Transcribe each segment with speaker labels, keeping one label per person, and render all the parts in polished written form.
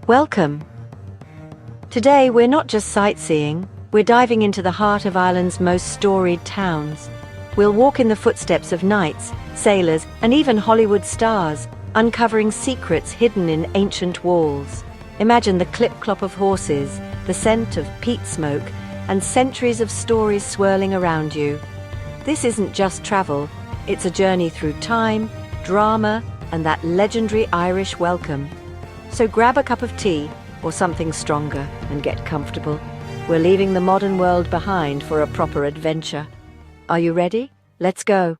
Speaker 1: Welcome. Today we're not just sightseeing, we're diving into the heart of Ireland's most storied towns. We'll walk in the footsteps of knights, sailors, and even Hollywood stars, uncovering secrets hidden in ancient walls. Imagine the clip-clop of horses, the scent of peat smoke, and centuries of stories swirling around you. This isn't just travel, it's a journey through time, drama, and that legendary Irish welcome. So grab a cup of tea or something stronger and get comfortable. We're leaving the modern world behind for a proper adventure. Are you ready? Let's go.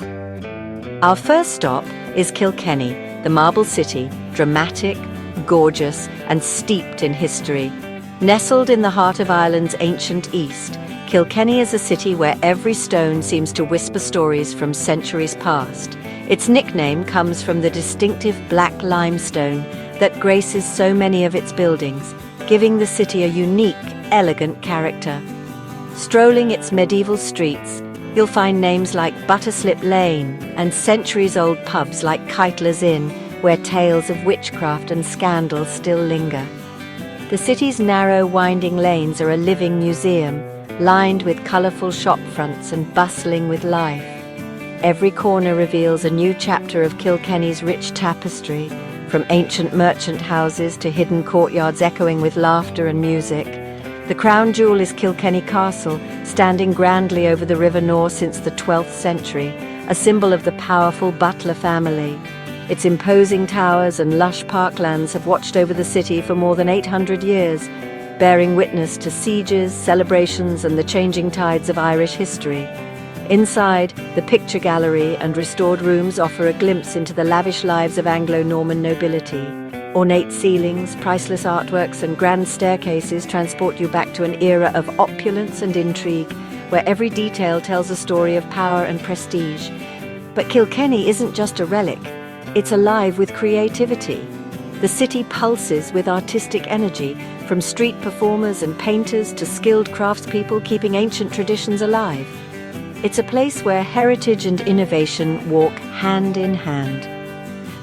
Speaker 1: Our first stop is Kilkenny, the Marble City, dramatic, gorgeous, and steeped in history. Nestled in the heart of Ireland's ancient East, Kilkenny is a city where every stone seems to whisper stories from centuries past. Its nickname comes from the distinctive black limestone that graces so many of its buildings, giving the city a unique, elegant character. Strolling its medieval streets, you'll find names like Butterslip Lane and centuries-old pubs like Keitler's Inn, where tales of witchcraft and scandal still linger. The city's narrow, winding lanes are a living museum, lined with colourful shop fronts and bustling with life. Every corner reveals a new chapter of Kilkenny's rich tapestry, from ancient merchant houses to hidden courtyards echoing with laughter and music. The crown jewel is Kilkenny Castle, standing grandly over the River Nore since the 12th century, a symbol of the powerful Butler family. Its imposing towers and lush parklands have watched over the city for more than 800 years, bearing witness to sieges, celebrations, and the changing tides of Irish history. Inside, the picture gallery and restored rooms offer a glimpse into the lavish lives of Anglo-Norman nobility. Ornate ceilings, priceless artworks, and grand staircases transport you back to an era of opulence and intrigue, where every detail tells a story of power and prestige. But Kilkenny isn't just a relic, it's alive with creativity. The city pulses with artistic energy, from street performers and painters to skilled craftspeople keeping ancient traditions alive. It's a place where heritage and innovation walk hand in hand.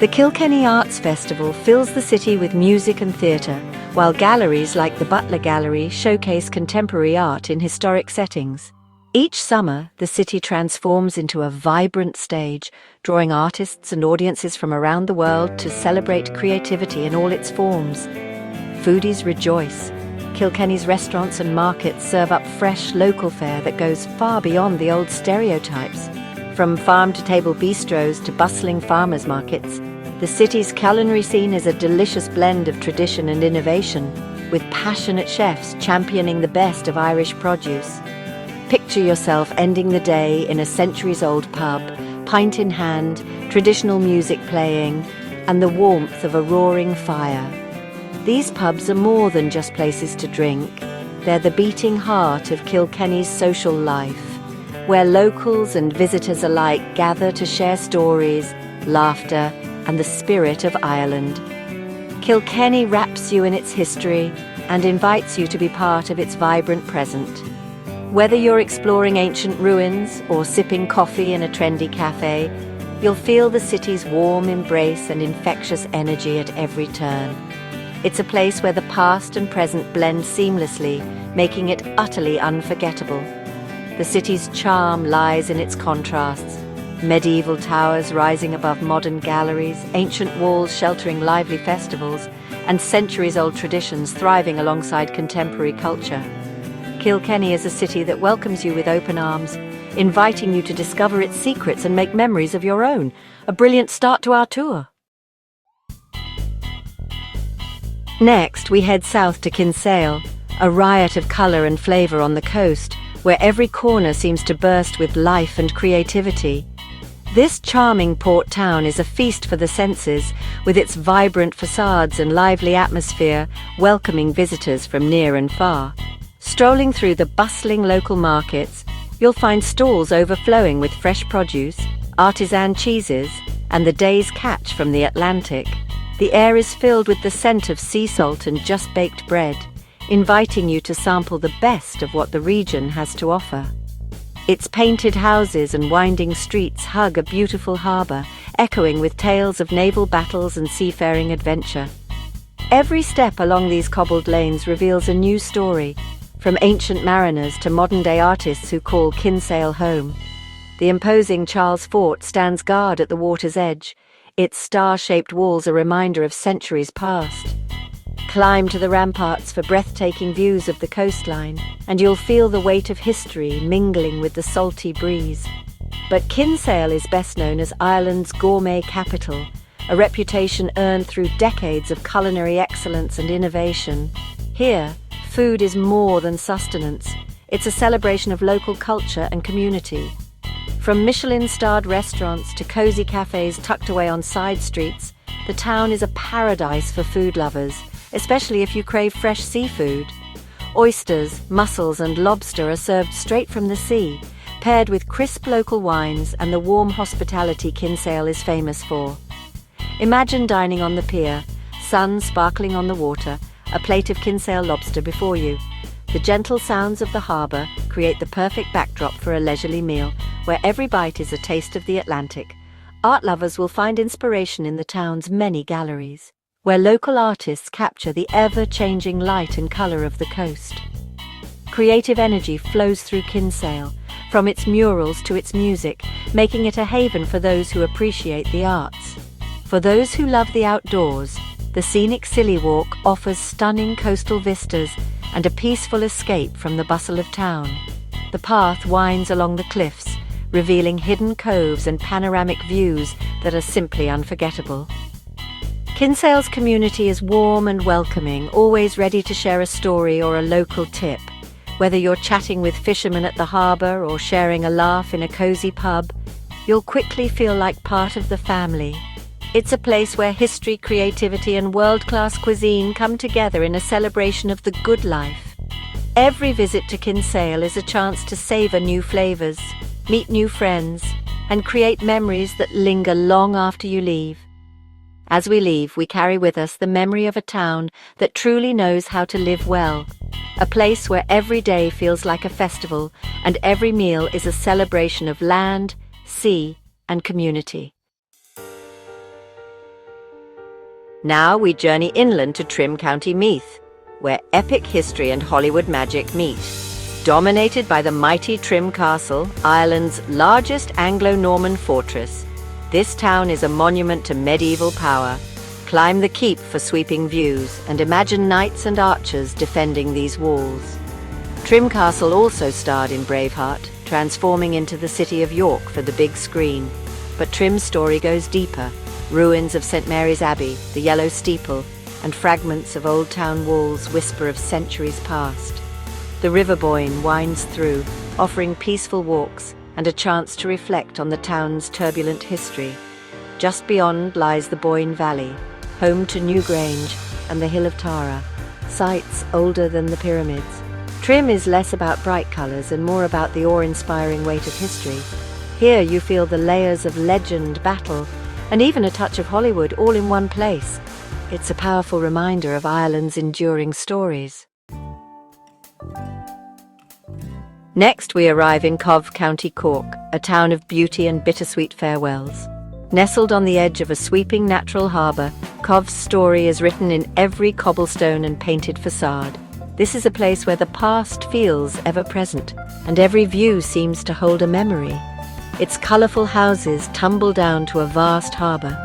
Speaker 1: The Kilkenny Arts Festival fills the city with music and theatre, while galleries like the Butler Gallery showcase contemporary art in historic settings. Each summer, the city transforms into a vibrant stage, drawing artists and audiences from around the world to celebrate creativity in all its forms. Foodies rejoice. Kilkenny's restaurants and markets serve up fresh local fare that goes far beyond the old stereotypes. From farm-to-table bistros to bustling farmers' markets, the city's culinary scene is a delicious blend of tradition and innovation, with passionate chefs championing the best of Irish produce. Picture yourself ending the day in a centuries-old pub, pint in hand, traditional music playing, and the warmth of a roaring fire. These pubs are more than just places to drink. They're the beating heart of Kilkenny's social life, where locals and visitors alike gather to share stories, laughter, and the spirit of Ireland. Kilkenny wraps you in its history and invites you to be part of its vibrant present. Whether you're exploring ancient ruins or sipping coffee in a trendy cafe, you'll feel the city's warm embrace and infectious energy at every turn. It's a place where the past and present blend seamlessly, making it utterly unforgettable. The city's charm lies in its contrasts. Medieval towers rising above modern galleries, ancient walls sheltering lively festivals, and centuries-old traditions thriving alongside contemporary culture. Kilkenny is a city that welcomes you with open arms, inviting you to discover its secrets and make memories of your own. A brilliant start to our tour. Next, we head south to Kinsale, a riot of colour and flavour on the coast, where every corner seems to burst with life and creativity. This charming port town is a feast for the senses, with its vibrant facades and lively atmosphere welcoming visitors from near and far. Strolling through the bustling local markets, you'll find stalls overflowing with fresh produce, artisan cheeses, and the day's catch from the Atlantic. The air is filled with the scent of sea salt and just-baked bread, inviting you to sample the best of what the region has to offer. Its painted houses and winding streets hug a beautiful harbour, echoing with tales of naval battles and seafaring adventure. Every step along these cobbled lanes reveals a new story, from ancient mariners to modern-day artists who call Kinsale home. The imposing Charles Fort stands guard at the water's edge, its star-shaped walls a reminder of centuries past. Climb to the ramparts for breathtaking views of the coastline, and you'll feel the weight of history mingling with the salty breeze. But Kinsale is best known as Ireland's gourmet capital, a reputation earned through decades of culinary excellence and innovation. Here, food is more than sustenance. It's a celebration of local culture and community. From Michelin-starred restaurants to cozy cafes tucked away on side streets, the town is a paradise for food lovers, especially if you crave fresh seafood. Oysters, mussels, and lobster are served straight from the sea, paired with crisp local wines and the warm hospitality Kinsale is famous for. Imagine dining on the pier, sun sparkling on the water, a plate of Kinsale lobster before you. The gentle sounds of the harbour create the perfect backdrop for a leisurely meal, where every bite is a taste of the Atlantic. Art lovers will find inspiration in the town's many galleries, where local artists capture the ever-changing light and colour of the coast. Creative energy flows through Kinsale, from its murals to its music, making it a haven for those who appreciate the arts. For those who love the outdoors, the scenic Scilly Walk offers stunning coastal vistas and a peaceful escape from the bustle of town. The path winds along the cliffs, revealing hidden coves and panoramic views that are simply unforgettable. Kinsale's community is warm and welcoming, always ready to share a story or a local tip. Whether you're chatting with fishermen at the harbour or sharing a laugh in a cosy pub, you'll quickly feel like part of the family. It's a place where history, creativity, and world-class cuisine come together in a celebration of the good life. Every visit to Kinsale is a chance to savor new flavors, meet new friends, and create memories that linger long after you leave. As we leave, we carry with us the memory of a town that truly knows how to live well. A place where every day feels like a festival and every meal is a celebration of land, sea, and community. Now we journey inland to Trim County Meath, where epic history and Hollywood magic meet. Dominated by the mighty Trim Castle, Ireland's largest Anglo-Norman fortress, this town is a monument to medieval power. Climb the keep for sweeping views and imagine knights and archers defending these walls. Trim Castle also starred in Braveheart, transforming into the city of York for the big screen. But Trim's story goes deeper. Ruins of St. Mary's Abbey, the yellow steeple, and fragments of old town walls whisper of centuries past. The River Boyne winds through, offering peaceful walks and a chance to reflect on the town's turbulent history. Just beyond lies the Boyne Valley, home to Newgrange and the Hill of Tara, sites older than the pyramids. Trim is less about bright colours and more about the awe-inspiring weight of history. Here you feel the layers of legend, battle, and even a touch of Hollywood all in one place. It's a powerful reminder of Ireland's enduring stories. Next we arrive in Cobh, County Cork, a town of beauty and bittersweet farewells. Nestled on the edge of a sweeping natural harbour, Cobh's story is written in every cobblestone and painted facade. This is a place where the past feels ever-present, and every view seems to hold a memory. Its colourful houses tumble down to a vast harbour,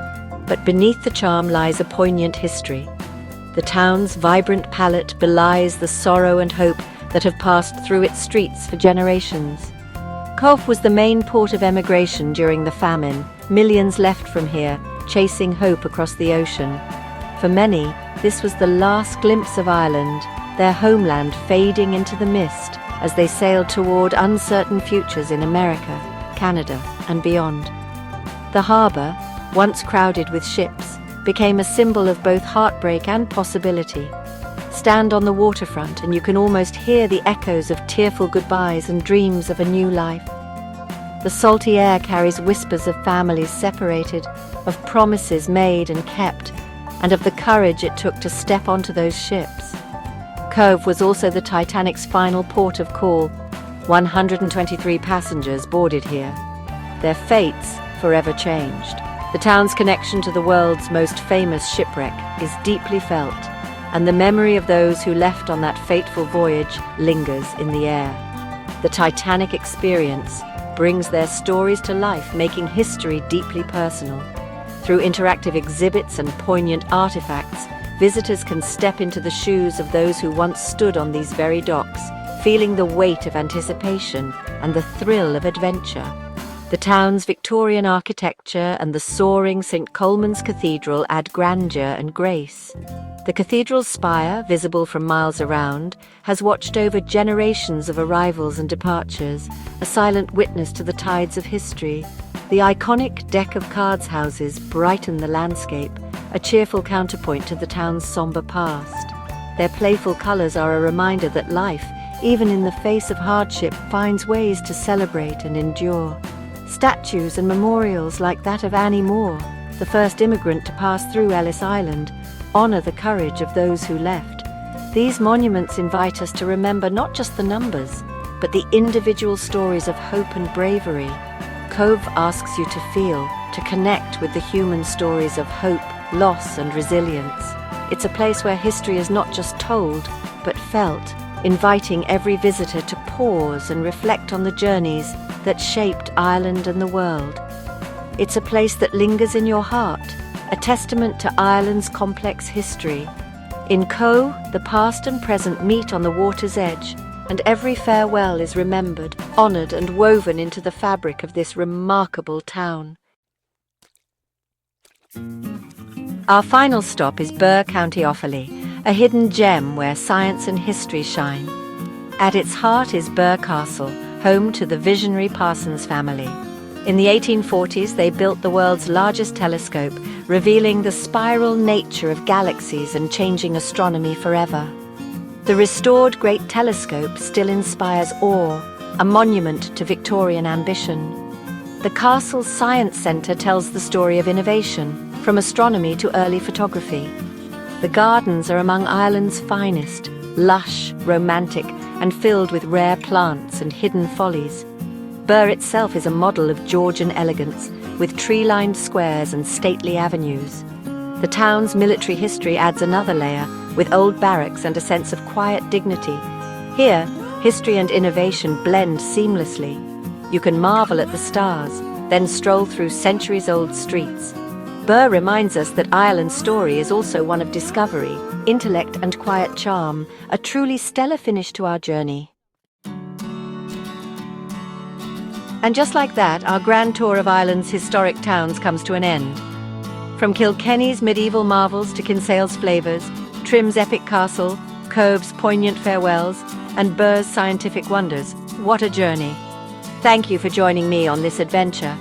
Speaker 1: but beneath the charm lies a poignant history. The town's vibrant palette belies the sorrow and hope that have passed through its streets for generations. Cobh was the main port of emigration during the famine. Millions left from here, chasing hope across the ocean. For many, this was the last glimpse of Ireland, their homeland fading into the mist as they sailed toward uncertain futures in America, Canada, and beyond. The harbour, once crowded with ships, became a symbol of both heartbreak and possibility. Stand on the waterfront and you can almost hear the echoes of tearful goodbyes and dreams of a new life. The salty air carries whispers of families separated, of promises made and kept, and of the courage it took to step onto those ships. Cobh was also the Titanic's final port of call. 123 passengers boarded here. Their fates forever changed. The town's connection to the world's most famous shipwreck is deeply felt, and the memory of those who left on that fateful voyage lingers in the air. The Titanic experience brings their stories to life, making history deeply personal. Through interactive exhibits and poignant artifacts, visitors can step into the shoes of those who once stood on these very docks, feeling the weight of anticipation and the thrill of adventure. The town's Victorian architecture and the soaring St. Colman's Cathedral add grandeur and grace. The cathedral's spire, visible from miles around, has watched over generations of arrivals and departures, a silent witness to the tides of history. The iconic deck of cards houses brighten the landscape, a cheerful counterpoint to the town's somber past. Their playful colours are a reminder that life, even in the face of hardship, finds ways to celebrate and endure. Statues and memorials like that of Annie Moore, the first immigrant to pass through Ellis Island, honour the courage of those who left. These monuments invite us to remember not just the numbers, but the individual stories of hope and bravery. Cove asks you to feel, to connect with the human stories of hope, loss and resilience. It's a place where history is not just told, but felt, inviting every visitor to pause and reflect on the journeys that shaped Ireland and the world. It's a place that lingers in your heart, a testament to Ireland's complex history. In Cove, the past and present meet on the water's edge, and every farewell is remembered, honoured and woven into the fabric of this remarkable town. Our final stop is Birr, County Offaly, a hidden gem where science and history shine. At its heart is Birr Castle, home to the visionary Parsons family. In the 1840s, they built the world's largest telescope, revealing the spiral nature of galaxies and changing astronomy forever. The restored Great Telescope still inspires awe, a monument to Victorian ambition. The castle's science centre tells the story of innovation, from astronomy to early photography. The gardens are among Ireland's finest, lush, romantic, and filled with rare plants and hidden follies. Birr itself is a model of Georgian elegance, with tree-lined squares and stately avenues. The town's military history adds another layer, with old barracks and a sense of quiet dignity. Here, history and innovation blend seamlessly. You can marvel at the stars, then stroll through centuries-old streets. Birr reminds us that Ireland's story is also one of discovery, intellect and quiet charm, a truly stellar finish to our journey. And just like that, our grand tour of Ireland's historic towns comes to an end. From Kilkenny's medieval marvels to Kinsale's flavours, Trim's epic castle, Cove's poignant farewells, and Birr's scientific wonders, what a journey! Thank you for joining me on this adventure.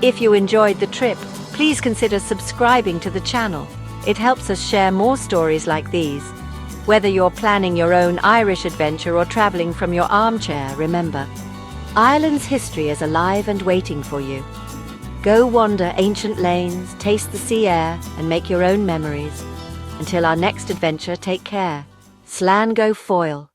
Speaker 1: If you enjoyed the trip, please consider subscribing to the channel. It helps us share more stories like these. Whether you're planning your own Irish adventure or travelling from your armchair, remember, Ireland's history is alive and waiting for you. Go wander ancient lanes, taste the sea air, and make your own memories. Until our next adventure, take care. Slán go foil.